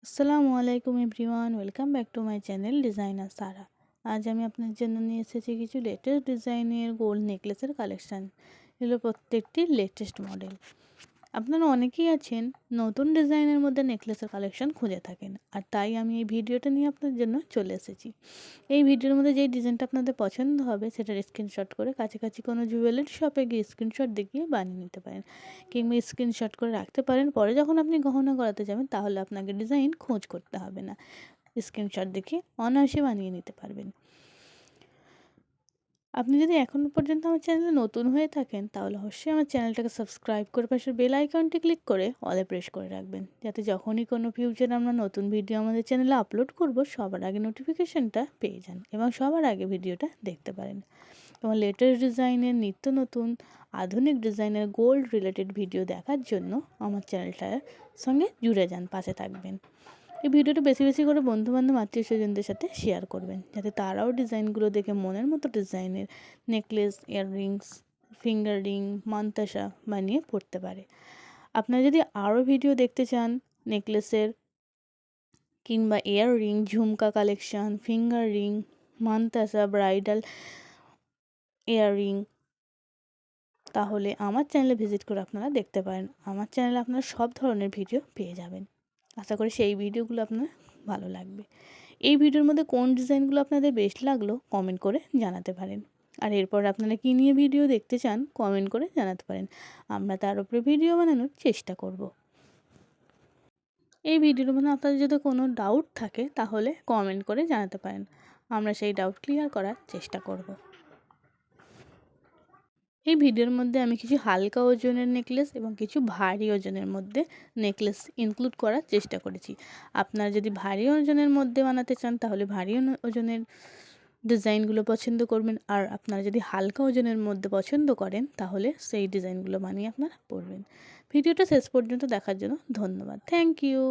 আসসালামু আলাইকুম everyone, welcome back to my channel designer Sara. আজ আমি আপনার জন্য নিয়ে এসেছি কিছু লেটেস্ট ডিজাইনের গোল্ড নেকলেসের কালেকশান। এগুলো প্রত্যেকটি লেটেস্ট মডেল। আপনারা অনেকেই আছেন নতুন ডিজাইনের মধ্যে নেকলেসের কালেকশান খুঁজে থাকেন, আর তাই আমি এই ভিডিওটা নিয়ে আপনার জন্য চলে এসেছি। এই ভিডিওর মধ্যে যেই ডিজাইনটা আপনাদের পছন্দ হবে সেটার স্ক্রিনশট করে কাছাকাছি কোনো জুয়েলারি শপে গিয়ে স্ক্রিনশট দেখিয়ে বানিয়ে নিতে পারেন, কিংবা স্ক্রিনশট করে রাখতে পারেন। পরে যখন আপনি গহনা করাতে যাবেন তাহলে আপনাকে ডিজাইন খোঁজ করতে হবে না, স্ক্রিনশট দেখে অনায়াসে বানিয়ে নিতে পারবেন। আপনি যদি এখনও পর্যন্ত আমার চ্যানেলে নতুন হয়ে থাকেন তাহলে অবশ্যই আমার চ্যানেলটাকে সাবস্ক্রাইব করে পাশের বেল আইকনটি ক্লিক করে অলে প্রেস করে রাখবেন, যাতে যখনই কোনো ফিউচারে আমরা নতুন ভিডিও আমাদের চ্যানেলে আপলোড করব সবার আগে নোটিফিকেশনটা পেয়ে যান এবং সবার আগে ভিডিওটা দেখতে পারেন। এবং লেটেস্ট ডিজাইনের নিত্য নতুন আধুনিক ডিজাইনের গোল্ড রিলেটেড ভিডিও দেখার জন্য আমার চ্যানেলটার সঙ্গে জুড়ে যান, পাশে থাকবেন। এই ভিডিওটা বেশি বেশি করে বন্ধুবান্ধব আত্মীয় স্বজনদের সাথে শেয়ার করবেন, যাতে তারাও ডিজাইনগুলো দেখে মনের মতো ডিজাইনের necklace, earrings, finger ring, mantasha বানিয়ে পরতে পারে। আপনারা যদি আরও ভিডিও দেখতে চান নেকলেসের কিংবা ইয়াররিং, ঝুমকা কালেকশান, ফিঙ্গার রিং, মান্তাসা, ব্রাইডাল ইয়াররিং, তাহলে আমার চ্যানেলে ভিজিট করে আপনারা দেখতে পারেন। আমার চ্যানেলে আপনারা সব ধরনের ভিডিও পেয়ে যাবেন। আশা করি সেই ভিডিওগুলো আপনার ভালো লাগবে। এই ভিডিওর মধ্যে কোন ডিজাইনগুলো আপনাদের বেস্ট লাগলো কমেন্ট করে জানাতে পারেন। আর এরপর আপনারা কী নিয়ে ভিডিও দেখতে চান কমেন্ট করে জানাতে পারেন, আমরা তার উপরে ভিডিও বানানোর চেষ্টা করব। এই ভিডিওর মধ্যে আপনাদের যদি কোনো ডাউট থাকে তাহলে কমেন্ট করে জানাতে পারেন, আমরা সেই ডাউট ক্লিয়ার করার চেষ্টা করব। এই ভিডিওর মধ্যে আমি কিছু হালকা ওজনের নেকলেস এবং কিছু ভারী ওজনের মধ্যে নেকলেস ইনক্লুড করার চেষ্টা করেছি। আপনারা যদি ভারী ওজনের মধ্যে বানাতে চান তাহলে ভারী ওজনের ডিজাইনগুলো পছন্দ করবেন, আর আপনারা যদি হালকা ওজনের মধ্যে পছন্দ করেন তাহলে সেই ডিজাইনগুলো বানিয়ে আপনারা পরবেন। ভিডিওটা শেষ পর্যন্ত দেখার জন্য ধন্যবাদ। Thank you.